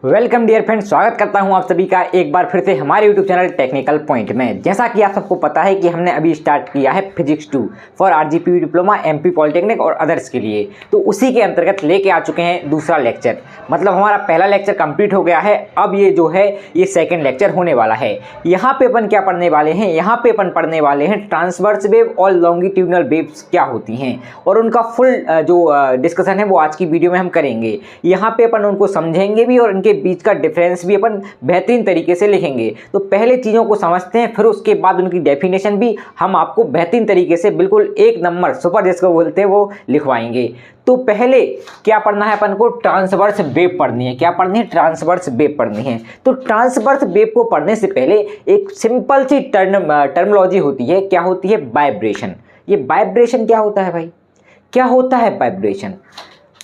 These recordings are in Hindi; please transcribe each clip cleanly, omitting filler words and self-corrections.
वेलकम डियर फ्रेंड्स, स्वागत करता हूं आप सभी का एक बार फिर से हमारे यूट्यूब चैनल टेक्निकल पॉइंट में। जैसा कि आप सबको पता है कि हमने अभी स्टार्ट किया है physics 2 for RGP diploma, MP polytechnic और अदर्स के लिए। तो उसी के अंतर्गत लेके आ चुके हैं दूसरा लेक्चर। मतलब हमारा पहला लेक्चर कंप्लीट हो गया है, अब ये जो है ये सेकेंड लेक्चर होने वाला है। यहाँ पे अपन क्या पढ़ने वाले हैं, यहाँ पे अपन पढ़ने वाले हैं ट्रांसवर्स वेव और लॉन्गिट्यूडनल वेव्स क्या होती हैं, और उनका फुल जो डिस्कशन है वो आज की वीडियो में हम करेंगे। यहाँ पे अपन उनको समझेंगे भी और इनके बीच का डिफरेंस भी अपन बेहतरीन तरीके से लिखेंगे। तो पहले चीज़ों को समझते हैं, फिर उसके बाद उनकी डेफिनेशन भी हम आपको बेहतरीन तरीके से बिल्कुल एक नंबर सुपर जिसको बोलते हैं वो लिखवाएंगे। तो पहले क्या पढ़ना है अपन को, ट्रांसवर्स वेव पढ़नी है। क्या पढ़नी है? ट्रांसवर्स वेव पढ़नी है। तो ट्रांसवर्स वेव को पढ़ने से पहले एक सिंपल सी टर्मिनोलॉजी होती है। क्या होती है? वाइब्रेशन। ये वाइब्रेशन क्या होता है भाई? क्या होता है वाइब्रेशन?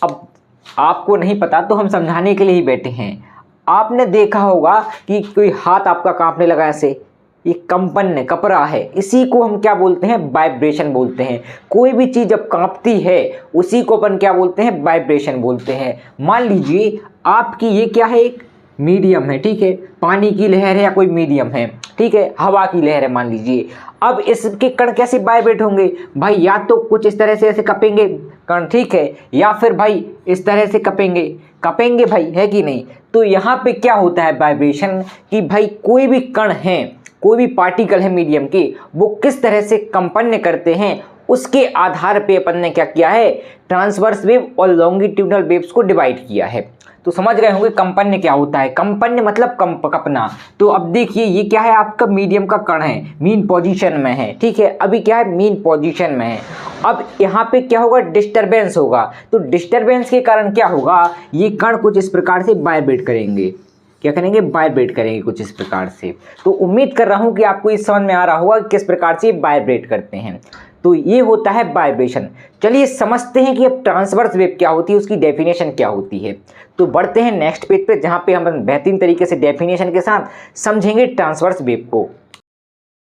अब आपको नहीं पता तो हम समझाने के लिए ही बैठे हैं। आपने देखा होगा कि कोई हाथ आपका कांपने लगा ऐसे, ये कंपन कपड़ा है, इसी को हम क्या बोलते हैं? वाइब्रेशन बोलते हैं। कोई भी चीज़ जब कांपती है उसी को अपन क्या बोलते हैं? वाइब्रेशन बोलते हैं। मान लीजिए आपकी ये क्या है? एक मीडियम है, ठीक है, पानी की लहर है या कोई मीडियम है, ठीक है, हवा की लहर है मान लीजिए। अब इसके कण कैसे वाइब्रेट होंगे भाई? या तो कुछ इस तरह से ऐसे कपेंगे कण, ठीक है, या फिर भाई इस तरह से कपेंगे भाई, है कि नहीं? तो यहाँ पे क्या होता है वाइब्रेशन कि भाई कोई भी कण है, कोई भी पार्टिकल है मीडियम के, वो किस तरह से कंपन करते हैं उसके आधार पे अपन ने क्या किया है? ट्रांसवर्स वेव और लॉन्गिट्यूडनल वेव्स को डिवाइड किया है। तो समझ गए होंगे कंपन क्या होता है। कंपन मतलब कपना। तो अब देखिए ये क्या है? आपका मीडियम का कण है, मीन पोजीशन में है, ठीक है, अभी क्या है? मीन पोजीशन में है। अब यहाँ पे क्या होगा? डिस्टरबेंस होगा। तो डिस्टरबेंस के कारण क्या होगा? ये कण कुछ इस प्रकार से वाइब्रेट करेंगे। क्या करेंगे? वाइब्रेट करेंगे कुछ इस प्रकार से। तो उम्मीद कर रहा हूँ कि आपको इस समझ में आ रहा होगा कि किस प्रकार से वाइब्रेट करते हैं। तो ये होता है वाइब्रेशन। चलिए समझते हैं कि अब ट्रांसवर्स वेव क्या होती है, उसकी डेफिनेशन क्या होती है। तो बढ़ते हैं नेक्स्ट पेज पे, जहाँ पे हम बेहतरीन तरीके से डेफिनेशन के साथ समझेंगे ट्रांसवर्स वेव को।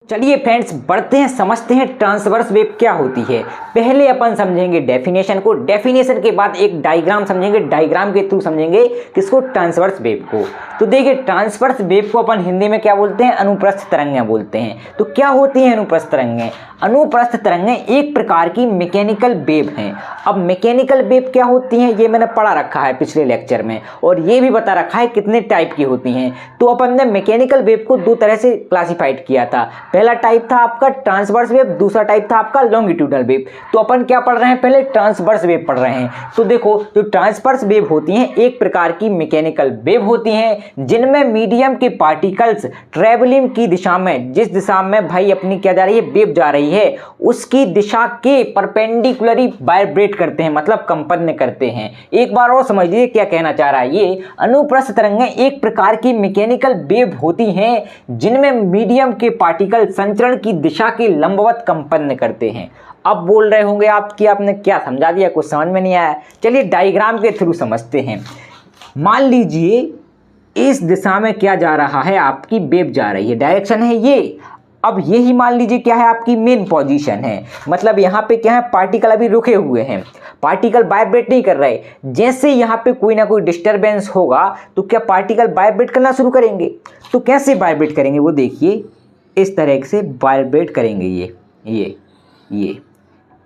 चलिए फ्रेंड्स बढ़ते हैं, समझते हैं ट्रांसवर्स वेव क्या होती है। पहले अपन समझेंगे डेफिनेशन को, डेफिनेशन के बाद एक डायग्राम समझेंगे, डायग्राम के थ्रू समझेंगे किसको? ट्रांसवर्स वेव को। तो देखिए ट्रांसवर्स वेव को अपन हिंदी में क्या बोलते हैं? अनुप्रस्थ तरंगें बोलते हैं। तो क्या होती हैं अनुप्रस्थ तरंगें? अनुप्रस्थ तरंगें एक प्रकार की मैकेनिकल वेव हैं। अब मैकेनिकल वेव क्या होती हैं ये मैंने पढ़ा रखा है पिछले लेक्चर में, और ये भी बता रखा है कितने टाइप की होती हैं। तो अपन ने मैकेनिकल वेव को दो तरह से क्लासिफाइड किया था। पहला टाइप था आपका ट्रांसवर्स वेव, दूसरा टाइप था आपका लॉन्गिट्यूडनल वेव। तो अपन क्या पढ़ रहे हैं? पहले ट्रांसवर्स वेव पढ़ रहे हैं। तो देखो जो ट्रांसवर्स वेव होती हैं एक प्रकार की मैकेनिकल वेव होती हैं जिनमें मीडियम के पार्टिकल्स ट्रेवलिंग की दिशा में, जिस दिशा में भाई अपनी क्या जा रही है? वेव जा रही है, उसकी दिशा के परपेंडिकुलरी वाइब्रेट करते हैं, मतलब कंपन करते हैं। एक बार और समझ लीजिए क्या कहना चाह रहा है ये। अनुप्रस्थ तरंगें एक प्रकार की मैकेनिकल वेव होती हैं जिनमें मीडियम के पार्टिकल संचरण की दिशा के लंबवत कंपन करते हैं। अब बोल रहे होंगे आप कि आपने क्या समझा दिया, कुछ समझ में नहीं आया। चलिए डायग्राम के थ्रू समझते हैं। मान लीजिए इस दिशा में क्या जा रहा है? आपकी वेव जा रही है, डायरेक्शन है ये। अब यही मान लीजिए क्या है? आपकी मेन पोजीशन है। मतलब यहाँ पे क्या है? पार्टिकल अभी रुके हुए हैं, पार्टिकल वाइब्रेट नहीं कर रहे। जैसे यहाँ पे कोई ना कोई डिस्टरबेंस होगा तो क्या पार्टिकल वाइब्रेट करना शुरू करेंगे। तो कैसे वाइब्रेट करेंगे वो देखिए, इस तरह से वाइब्रेट करेंगे।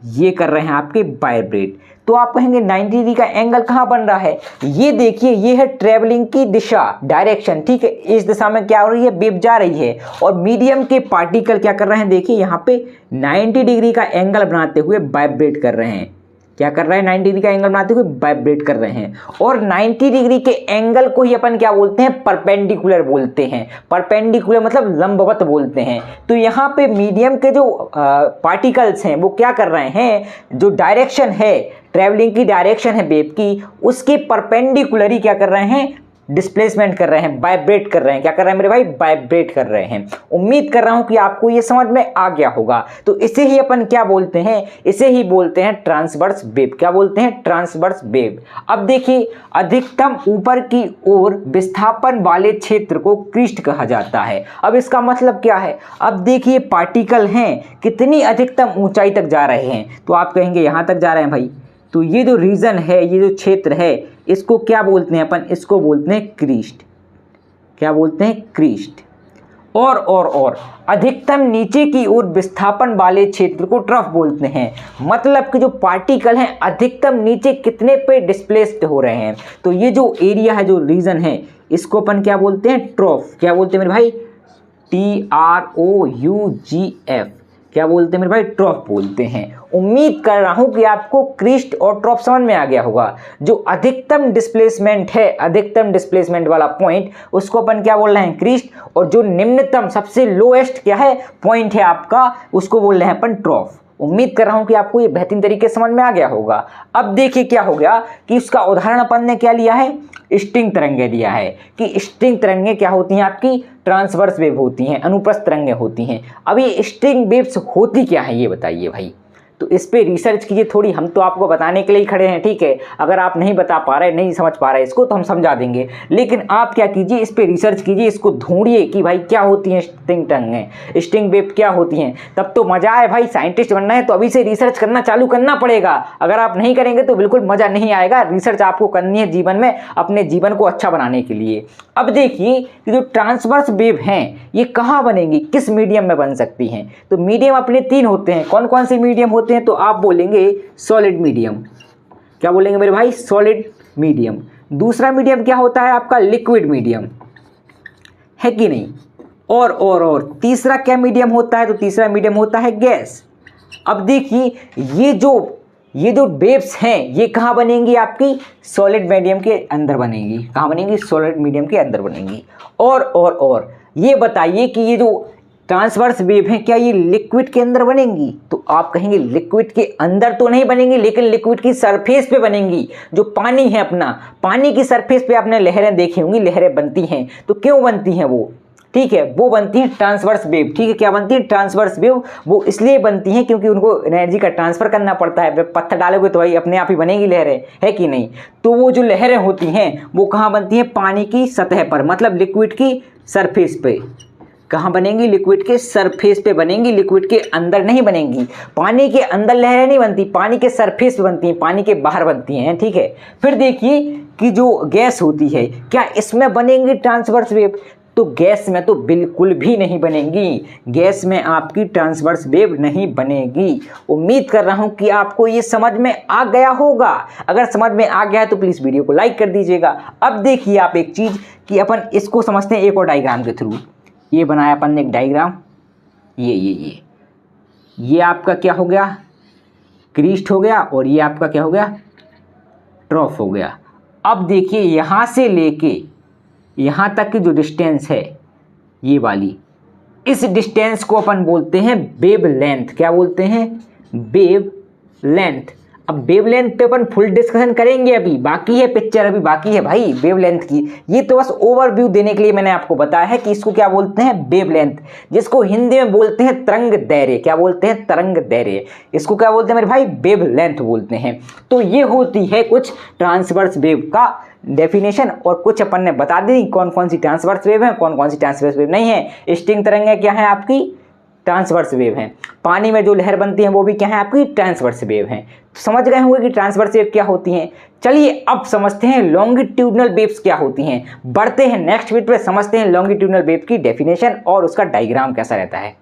ये कर रहे हैं आपके वाइब्रेट। तो आप कहेंगे 90 डिग्री का एंगल कहाँ बन रहा है? ये देखिए ये है ट्रेवलिंग की दिशा, डायरेक्शन, ठीक है। इस दिशा में क्या हो रही है? वेव जा रही है, और मीडियम के पार्टिकल क्या कर रहे हैं? देखिए यहाँ पे 90 डिग्री का एंगल बनाते हुए वाइब्रेट कर रहे हैं। क्या कर रहे हैं? 90 डिग्री का एंगल बनाते हुए वाइब्रेट कर रहे हैं। और 90 डिग्री के एंगल को ही अपन क्या बोलते हैं? परपेंडिकुलर बोलते हैं। परपेंडिकुलर मतलब लंबवत बोलते हैं। तो यहाँ पे मीडियम के जो पार्टिकल्स हैं वो क्या कर रहे हैं? जो डायरेक्शन है, ट्रैवलिंग की डायरेक्शन है वेव की, उसके परपेंडिकुलर ही क्या कर रहे हैं? डिस्प्लेसमेंट कर रहे हैं, वाइब्रेट कर रहे हैं। क्या कर रहे हैं मेरे भाई? वाइब्रेट कर रहे हैं। उम्मीद कर रहा हूं कि आपको ये समझ में आ गया होगा। तो इसे ही अपन क्या बोलते हैं? इसे ही बोलते हैं ट्रांसवर्स वेव। क्या बोलते हैं? Transverse wave. अब देखिए अधिकतम ऊपर की ओर विस्थापन वाले क्षेत्र को क्रिस्ट कहा जाता है। अब इसका मतलब क्या है? अब देखिए पार्टिकल हैं कितनी अधिकतम ऊंचाई तक जा रहे हैं। तो आप कहेंगे यहां तक जा रहे हैं भाई, तो ये जो रीजन है, ये जो क्षेत्र है, इसको क्या बोलते हैं अपन? इसको बोलते हैं क्रीस्ट। क्या बोलते हैं? क्रीस्ट। और अधिकतम नीचे की ओर विस्थापन वाले क्षेत्र को ट्रफ बोलते हैं। मतलब कि जो पार्टिकल हैं अधिकतम नीचे कितने पे डिस्प्लेस्ड हो रहे हैं, तो ये जो एरिया है, जो रीजन है, इसको अपन क्या बोलते हैं? ट्रफ। क्या बोलते हैं मेरे भाई? TROUGF। क्या बोलते हैं मेरे भाई? ट्रफ बोलते हैं। उम्मीद कर रहा हूं कि आपको क्रीस्ट और ट्रफ समझ में आ गया होगा। जो अधिकतम डिस्प्लेसमेंट है, अधिकतम डिस्प्लेसमेंट वाला पॉइंट, उसको अपन क्या बोल रहे हैं? क्रीस्ट। और जो निम्नतम सबसे लोएस्ट क्या है पॉइंट है आपका, उसको बोल रहे हैं अपन ट्रफ। उम्मीद कर रहा हूं कि आपको ये बेहतरीन तरीके से समझ में आ गया होगा। अब देखिए क्या हो गया कि उसका उदाहरण अपन ने क्या लिया है? स्ट्रिंग तरंगे लिया है। कि स्ट्रिंग तरंगे क्या होती हैं? आपकी ट्रांसवर्स वेव होती हैं, अनुप्रस्थ तरंगे होती हैं। अब ये स्ट्रिंग वेव्स होती क्या है ये बताइए भाई। तो इस पे रिसर्च कीजिए थोड़ी, हम तो आपको बताने के लिए ही खड़े हैं, ठीक है। अगर आप नहीं बता पा रहे, नहीं समझ पा रहे इसको, तो हम समझा देंगे, लेकिन आप क्या कीजिए, इस पे रिसर्च कीजिए, इसको ढूंढिए कि भाई क्या होती हैं स्ट्रिंग तरंगें, स्ट्रिंग वेव क्या होती हैं। तब तो मजा आए भाई। साइंटिस्ट बनना है तो अभी से रिसर्च करना चालू करना पड़ेगा। अगर आप नहीं करेंगे तो बिल्कुल मजा नहीं आएगा। रिसर्च आपको करनी है जीवन में, अपने जीवन को अच्छा बनाने के लिए। अब देखिए कि जो ट्रांसवर्स वेव हैं ये कहाँ बनेंगी, किस मीडियम में बन सकती हैं। तो मीडियम अपने 3 होते हैं। कौन कौन से मीडियम होते हैं? तो आप बोलेंगे सॉलिड मीडियम। क्या बोलेंगे मेरे भाई? Solid medium. दूसरा मीडियम क्या होता है आपका? लिक्विड मीडियम, है कि नहीं। और तीसरा क्या मीडियम होता है? तो तीसरा मीडियम होता है गैस। अब देखिए ये जो वेव्स हैं ये कहाँ बनेंगी? आपकी सॉलिड मीडियम के अंदर बनेंगी। कहाँ बनेंगी? सॉलिड मीडियम के अंदर बनेंगी। और ये बताइए कि ये जो ट्रांसवर्स वेव हैं क्या ये लिक्विड के अंदर बनेंगी? तो आप कहेंगे लिक्विड के अंदर तो नहीं बनेंगी, लेकिन लिक्विड की सरफेस पे बनेंगी। जो पानी है अपना, पानी की सरफेस पे आपने लहरें देखी होंगी, लहरें बनती हैं। तो क्यों बनती हैं वो? ठीक है, वो बनती है ट्रांसवर्स वेव। ठीक है, क्या बनती है? Transverse wave. वो इसलिए बनती हैं क्योंकि उनको एनर्जी का ट्रांसफर करना पड़ता है। जब पत्थर डालोगे तो भाई अपने आप ही बनेगी लहरें, है कि नहीं। तो वो जो लहरें होती हैं वो कहाँ बनती हैं? पानी की सतह पर, मतलब लिक्विड की सरफेस पे। कहाँ बनेंगी? लिक्विड के सरफेस पे बनेंगी, लिक्विड के अंदर नहीं बनेंगी। पानी के अंदर लहरें नहीं बनती, पानी के सरफेस पे बनती हैं, पानी के बाहर बनती हैं। ठीक है, फिर देखिए कि जो गैस होती है क्या इसमें बनेंगी ट्रांसवर्स वेव? तो गैस में तो बिल्कुल भी नहीं बनेंगी। गैस में आपकी ट्रांसवर्स वेव नहीं बनेगी। उम्मीद कर रहा हूं कि आपको ये समझ में आ गया होगा। अगर समझ में आ गया है तो प्लीज़ वीडियो को लाइक कर दीजिएगा। अब देखिए आप एक चीज़ कि अपन इसको समझते हैं एक और डायग्राम के थ्रू। ये बनाया अपन ने एक डायग्राम, ये आपका क्या हो गया? क्रीस्ट हो गया, और ये आपका क्या हो गया? ट्रफ हो गया। अब देखिए यहाँ से लेके यहाँ तक की जो डिस्टेंस है ये वाली, इस डिस्टेंस को अपन बोलते हैं वेव लेंथ। क्या बोलते हैं? Wave length. अब वेव लेंथ पे अपन फुल डिस्कशन करेंगे, अभी बाकी है, पिक्चर अभी बाकी है भाई वेव लेंथ की। ये तो बस ओवरव्यू देने के लिए मैंने आपको बताया है कि इसको क्या बोलते हैं? वेव लेंथ, जिसको हिंदी में बोलते हैं तरंग दैर्घ्य। क्या बोलते हैं? तरंग दैर्घ्य। इसको क्या बोलते हैं मेरे भाई? वेव लेंथ बोलते हैं। तो ये होती है कुछ ट्रांसवर्स वेव का डेफिनेशन, और कुछ अपन ने बता दी कौन कौन सी ट्रांसवर्स वेव है, कौन कौन सी ट्रांसवर्स वेव नहीं है। स्ट्रिंग तरंगें क्या है? आपकी ट्रांसवर्स वेव हैं। पानी में जो लहर बनती है वो भी क्या है? आपकी ट्रांसवर्स वेव हैं। तो समझ गए होंगे कि ट्रांसवर्स वेव क्या होती हैं। चलिए अब समझते हैं लॉन्गिट्यूडनल वेव्स क्या होती हैं। बढ़ते हैं नेक्स्ट वीडियो पे, समझते हैं लॉन्गिट्यूडनल वेव की डेफिनेशन और उसका डायग्राम कैसा रहता है।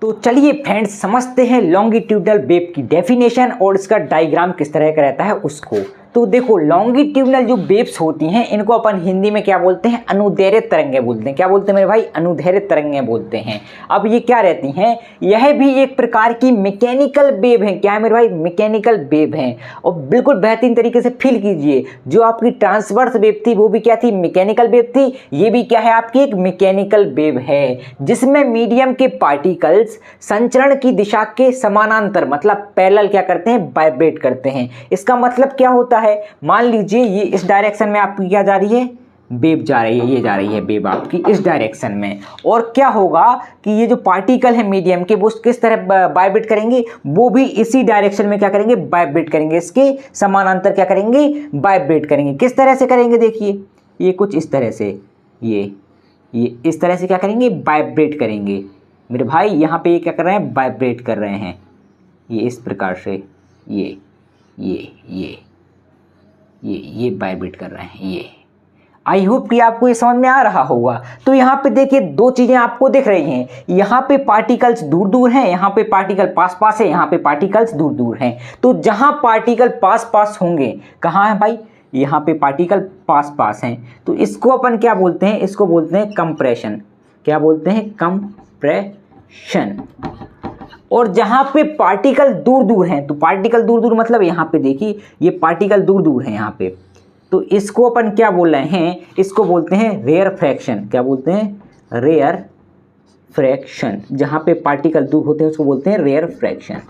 तो चलिए फ्रेंड्स समझते हैं लॉन्गिट्यूडनल वेव की डेफिनेशन और इसका डायग्राम किस तरह का रहता है उसको। तो देखो लॉन्गिट्यूडनल जो वेव्स होती हैं इनको अपन हिंदी में क्या बोलते हैं? अनुदैर्घ्य तरंगें बोलते हैं। क्या बोलते हैं मेरे भाई? अनुदैर्घ्य तरंगें बोलते हैं। अब ये क्या रहती हैं? यह भी एक प्रकार की मैकेनिकल वेव है। क्या है मेरे भाई? मैकेनिकल वेव है। और बिल्कुल बेहतरीन तरीके से फील कीजिए, जो आपकी ट्रांसवर्स वेव थी वो भी क्या थी? मैकेनिकल वेव थी। ये भी क्या है? आपकी एक मैकेनिकल वेव है, जिसमें मीडियम के पार्टिकल्स संचरण की दिशा के समानांतर, मतलब पैरेलल क्या करते हैं? वाइब्रेट करते हैं। इसका मतलब क्या होता है? मान लीजिए ये इस डायरेक्शन में आपकी क्या जा रही है? वेव जा रही है, ये जा रही है वेव आपकी इस डायरेक्शन में। और क्या होगा कि ये जो पार्टिकल है मीडियम के वो किस तरह वाइब्रेट करेंगे? वो भी इसी डायरेक्शन में क्या करेंगे? वाइब्रेट करेंगे। इसके समानांतर क्या करेंगे? वाइब्रेट करेंगे। किस तरह से करेंगे? देखिए ये कुछ इस तरह से, ये इस तरह से क्या करेंगे? वाइब्रेट करेंगे। मेरे भाई यहाँ पे ये क्या कर रहे हैं? वाइब्रेट कर रहे हैं। ये इस प्रकार से, ये ये वाइब्रेट कर रहे हैं। ये आई होप कि आपको ये समझ में आ रहा होगा। तो यहाँ पे देखिए दो चीज़ें आपको दिख रही हैं, यहाँ पे पार्टिकल्स दूर दूर हैं, यहाँ पे पार्टिकल पास पास है, यहाँ पे पार्टिकल्स दूर दूर हैं। तो जहाँ पार्टिकल पास पास होंगे, कहाँ है भाई, यहाँ पे पार्टिकल पास पास हैं, तो इसको अपन क्या बोलते हैं, इसको बोलते हैं कंप्रेशन। क्या बोलते हैं, कंप्रेशन। और जहाँ पे पार्टिकल दूर दूर हैं, तो पार्टिकल दूर दूर मतलब यहाँ पे देखिए ये पार्टिकल दूर दूर हैं यहाँ पे, तो इसको अपन क्या बोल रहे हैं, इसको बोलते हैं रेयर फ्रैक्शन। क्या बोलते हैं, रेयर फ्रैक्शन। जहाँ पे पार्टिकल दूर होते हैं उसको बोलते हैं रेयर फ्रैक्शन।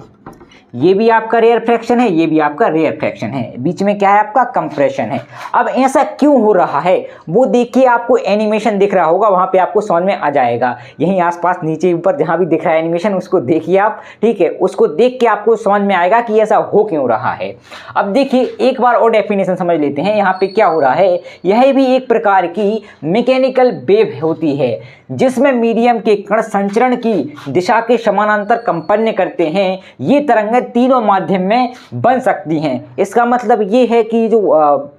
ये भी आपका रेयर फ्रैक्शन है, ये भी आपका रेयर फ्रैक्शन है, बीच में क्या है आपका कंप्रेशन है। अब ऐसा क्यों हो रहा है वो देखिए, आपको एनिमेशन दिख रहा होगा, वहाँ पे आपको समझ में आ जाएगा। यहीं आसपास नीचे ऊपर जहाँ भी दिख रहा है एनिमेशन उसको देखिए आप, ठीक है, उसको देख के आपको समझ में आएगा कि ऐसा हो क्यों रहा है। अब देखिए एक बार और डेफिनेशन समझ लेते हैं, यहाँ पे क्या हो रहा है, यह भी एक प्रकार की मैकेनिकल वेव होती है जिसमें मीडियम के कण संचरण की दिशा के समानांतर कंपन करते हैं। ये तरंगें तीनों माध्यम में बन सकती हैं। इसका मतलब ये है कि जो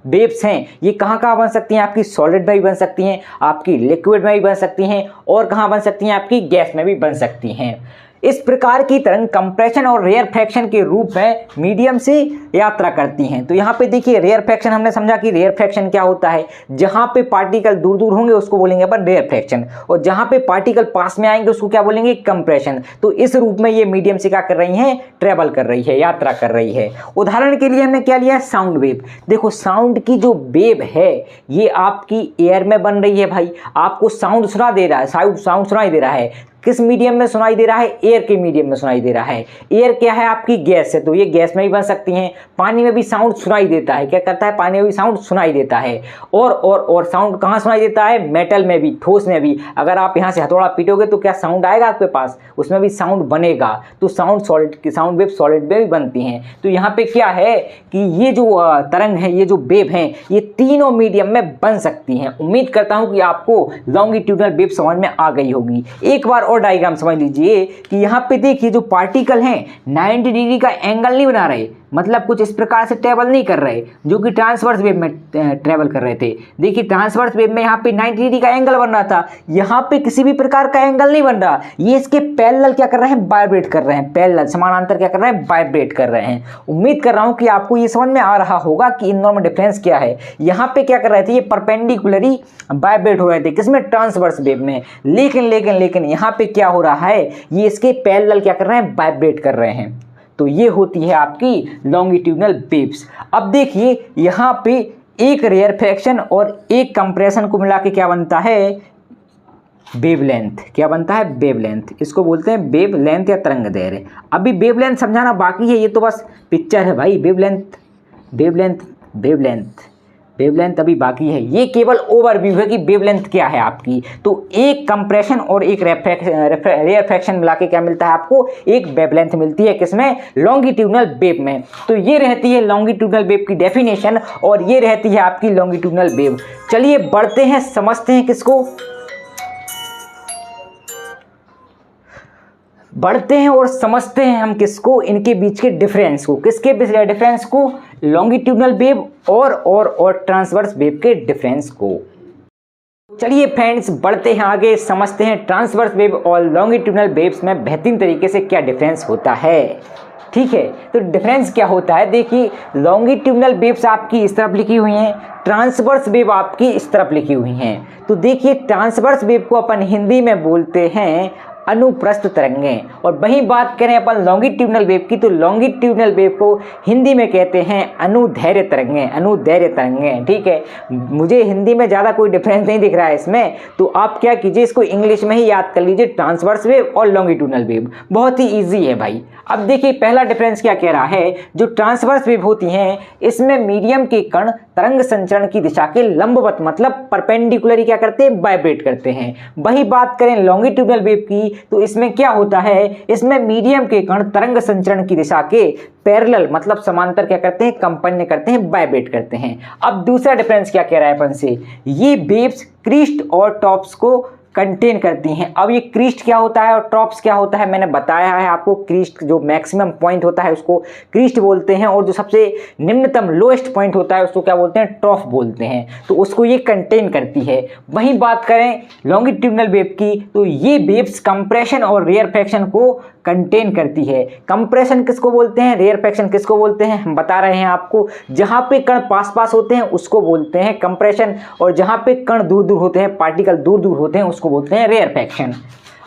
वेव्स हैं ये कहाँ कहाँ बन सकती हैं, आपकी सॉलिड में भी बन सकती हैं, आपकी लिक्विड में भी बन सकती हैं, और कहाँ बन सकती हैं, आपकी गैस में भी बन सकती हैं। इस प्रकार की तरंग कंप्रेशन और रेयर फ्रैक्शन के रूप में मीडियम से यात्रा करती हैं। तो यहाँ पे देखिए रेयर फ्रैक्शन, हमने समझा कि रेयर फ्रैक्शन क्या होता है, जहाँ पे पार्टिकल दूर दूर होंगे उसको बोलेंगे अपन रेयर फ्रैक्शन, और जहाँ पे पार्टिकल पास में आएंगे उसको क्या बोलेंगे, कंप्रेशन। तो इस रूप में ये मीडियम से क्या कर रही हैं, ट्रेवल कर रही है, यात्रा कर रही है। उदाहरण के लिए हमने क्या लिया, साउंड वेव। देखो साउंड की जो वेव है ये आपकी एयर में बन रही है भाई, आपको साउंड सुना दे रहा है, साउंड सुनाई दे रहा है, किस मीडियम में सुनाई दे रहा है, एयर के मीडियम में सुनाई दे रहा है। एयर क्या है, आपकी गैस है, तो ये गैस में भी बन सकती हैं। पानी में भी साउंड सुनाई देता है, क्या करता है, पानी में भी साउंड सुनाई देता है। और साउंड कहाँ सुनाई देता है, मेटल में भी, ठोस में भी। अगर आप यहाँ से हथौड़ा पीटोगे तो क्या साउंड आएगा आपके पास, उसमें भी साउंड बनेगा। तो साउंड वेव सॉलिड में भी बनती हैं। तो यहाँ पे क्या है कि ये जो तरंग है, ये जो वेव हैं, ये तीनों मीडियम में बन सकती हैं। उम्मीद करता हूँ कि आपको लॉन्गिट्यूडनल वेव समझ में आ गई होगी। एक बार और डायग्राम समझ लीजिए कि यहाँ पे देखिए जो पार्टिकल हैं 90 डिग्री का एंगल नहीं बना रहे, मतलब कुछ इस प्रकार से ट्रेवल नहीं कर रहे जो कि ट्रांसवर्स वेव में ट्रेवल कर रहे थे। देखिए ट्रांसवर्स वेव में यहाँ पे 90 डिग्री का एंगल बन रहा था, यहाँ पे किसी भी प्रकार का एंगल नहीं बन रहा। ये इसके पैरेलल क्या कर रहे हैं, वाइब्रेट कर रहे हैं, पैरेलल समानांतर क्या कर रहे हैं, वाइब्रेट कर रहे हैं। उम्मीद कर रहा हूँ कि आपको ये समझ में आ रहा होगा कि इन दोनों में डिफरेंस क्या है। यहाँ पे क्या कर रहे थे, ये परपेंडिकुलरी वाइब्रेट हो रहे थे, किसमें, ट्रांसवर्स वेव में। लेकिन यहाँ पे क्या हो रहा है, ये इसके पैरेलल क्या कर रहे हैं, वाइब्रेट कर रहे हैं। तो ये होती है आपकी लॉन्गिट्यूडनल वेव्स। अब देखिए यहाँ पे एक रेयर फ्रैक्शन और एक कंप्रेशन को मिला के क्या बनता है, वेवलेंथ। क्या बनता है, वेवलेंथ। इसको बोलते हैं वेवलेंथ या तरंगदैर्घ्य। अभी वेवलेंथ समझाना बाकी है, ये तो बस पिक्चर है भाई। वेवलेंथ अभी बाकी है। ये केवल ओवरव्यू है कि वेवलेंथ क्या है आपकी। तो एक कंप्रेशन और एक रेयर फ्रैक्शन मिला के क्या मिलता है आपको, एक वेवलेंथ मिलती है, किसमें, लॉन्गिट्यूडनल वेव में। तो ये रहती है लॉन्गिट्यूडनल वेव की डेफिनेशन, और ये रहती है आपकी लॉन्गिट्यूडनल वेव। चलिए बढ़ते हैं, समझते हैं किसको, बढ़ते हैं और समझते हैं हम किसको, इनके बीच के डिफरेंस को। किसके डिफरेंस को, लॉन्गिट्यूडनल वेव और ट्रांसवर्स वेव के डिफरेंस को। चलिए फ्रेंड्स बढ़ते हैं आगे, समझते हैं ट्रांसवर्स वेव और लॉन्गिट्यूडनल वेव्स में बेहतरीन तरीके से क्या डिफरेंस होता है। ठीक है, तो डिफरेंस क्या होता है, देखिए लॉन्गिट्यूडनल वेव्स आपकी इस तरफ लिखी हुई हैं, ट्रांसवर्स वेव आपकी इस तरफ लिखी हुई हैं। तो देखिए ट्रांसवर्स वेव को अपन हिंदी में बोलते हैं अनुप्रस्थ तरंगें, और वही बात करें अपन लॉन्गिट्यूडनल वेव की, तो लॉन्गिट्यूडनल वेव को हिंदी में कहते हैं अनुदैर्घ्य तरंगें। ठीक है, मुझे हिंदी में ज़्यादा कोई डिफरेंस नहीं दिख रहा है इसमें, तो आप क्या कीजिए, इसको इंग्लिश में ही याद कर लीजिए, ट्रांसवर्स वेव और लॉन्गिट्यूडनल वेव। बहुत ही ईजी है भाई। अब देखिए पहला डिफरेंस क्या कह रहा है, जो ट्रांसवर्स वेव होती हैं इसमें मीडियम के कण तरंग संचरण की दिशा के लंबवत, मतलब परपेंडिकुलरी क्या करते हैं, वाइब्रेट करते हैं। वही बात करें लॉन्गिट्यूडनल वेव की, तो इसमें क्या होता है, इसमें मीडियम के कण तरंग संचरण की दिशा के पैरेलल, मतलब समांतर क्या करते हैं, कंपन करते हैं, वाइब्रेट करते हैं। अब दूसरा डिफरेंस क्या कह रहा है अपन से, ये वेव्स क्रीस्ट और टॉप्स को कंटेन करती हैं। अब ये क्रीस्ट क्या होता है और ट्रॉप्स क्या होता है मैंने बताया है आपको। क्रीस्ट जो मैक्सिमम पॉइंट होता है उसको क्रीस्ट बोलते हैं, और जो सबसे निम्नतम लोएस्ट पॉइंट होता है उसको क्या बोलते हैं, ट्रॉफ बोलते हैं। तो उसको ये कंटेन करती है। वहीं बात करें लॉन्गिट्यूडनल वेव की, तो ये वेव्स कंप्रेशन और रेयरफैक्शन को कंटेन करती है। कंप्रेशन किसको बोलते हैं, रेयरफैक्शन किसको बोलते हैं, हम बता रहे हैं आपको। जहां पे कण पास पास होते हैं उसको बोलते हैं कंप्रेशन, और जहां पे कण दूर दूर होते हैं, पार्टिकल दूर दूर होते हैं, उसको बोलते हैं रेयरफैक्शन।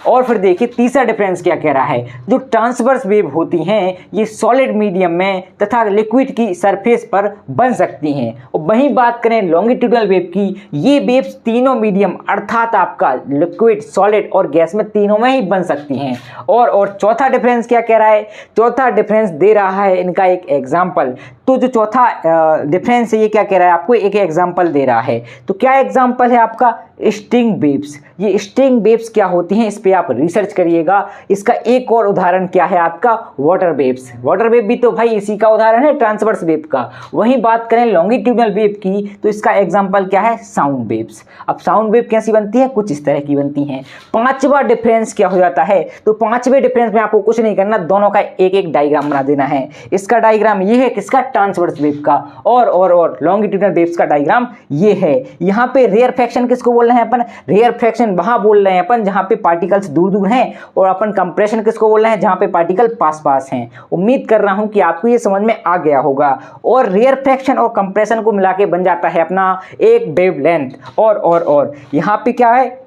और फिर देखिए तीसरा डिफरेंस क्या कह रहा है। जो ट्रांसवर्स वेव होती हैं ये सॉलिड मीडियम में तथा लिक्विड की सरफेस पर बन सकती हैं। और वहीं बात करें लॉन्गिट्यूडनल वेव की, ये वेव्स तीनों मीडियम अर्थात आपका लिक्विड, सॉलिड और गैस में तीनों में ही बन सकती हैं। और चौथा डिफरेंस क्या कह रहा है, चौथा डिफरेंस दे रहा है इनका एक एग्जाम्पल। तो जो चौथा डिफरेंस है ये क्या कह रहा है, आपको एक एग्जाम्पल दे रहा है। तो क्या एग्जाम्पल है आपका, स्ट्रिंग वेव्स। ये स्ट्रिंग वेव्स क्या होती हैं इस पे आप रिसर्च करिएगा। इसका एक और उदाहरण क्या है आपका, वाटर वेव्स। वाटर वेव भी तो भाई इसी का उदाहरण है, ट्रांसवर्स वेव का। वहीं बात करें लॉन्गिट्यूडनल वेव की, तो इसका एग्जांपल क्या है, साउंड वेव्स। अब साउंड वेव कैसी बनती है, कुछ इस तरह की बनती हैं। पांचवा डिफरेंस क्या हो जाता है, तो पांचवें डिफरेंस में आपको कुछ नहीं करना, दोनों का एक एक डायग्राम बना देना है। इसका डायग्राम ये है किसका, ट्रांसवर्स वेव का, और लॉन्गिट्यूडनल वेव्स का डायग्राम ये है। यहाँ पे रेयरफैक्शन किसको बोल रहे हैं अपन, रेयरफैक्शन वहां बोल रहे हैं अपन जहां पे पार्टिकल्स दूर दूर हैं, और अपन कंप्रेशन किसको बोल रहे हैं, जहां पे पार्टिकल पास पास हैं। उम्मीद कर रहा हूं कि आपको ये समझ में आ गया होगा। और रेयरफैक्शन और कंप्रेशन को मिला के बन जाता है अपना एक वेव लेंथ। और यहाँ पे क्या है,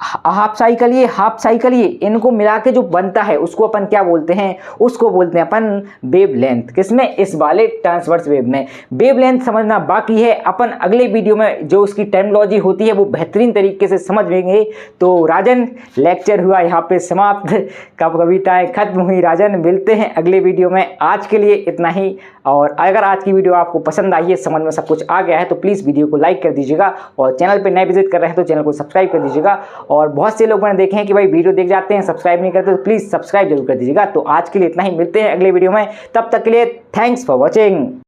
हाफ साइकिल, ये हाफ साइकिल, ये इनको मिला के जो बनता है उसको अपन क्या बोलते हैं, उसको बोलते हैं अपन वेव लेंथ। किसमें, इस वाले ट्रांसवर्स वेव में। वेव लेंथ समझना बाकी है, अपन अगले वीडियो में जो उसकी टर्मिनोलॉजी होती है वो बेहतरीन तरीके से समझ लेंगे। तो राजन, लेक्चर हुआ यहाँ पे समाप्त, कविताएं खत्म हुई। राजन, मिलते हैं अगले वीडियो में, आज के लिए इतना ही। और अगर आज की वीडियो आपको पसंद आई है, समझ में सब कुछ आ गया है, तो प्लीज़ वीडियो को लाइक कर दीजिएगा, और चैनल पर नए विजिट कर रहे हैं तो चैनल को सब्सक्राइब कर दीजिएगा। और बहुत से लोग मैंने देखे हैं कि भाई वीडियो देख जाते हैं, सब्सक्राइब नहीं करते, तो प्लीज़ सब्सक्राइब जरूर कर दीजिएगा। तो आज के लिए इतना ही, मिलते हैं अगले वीडियो में, तब तक के लिए थैंक्स फॉर वॉचिंग।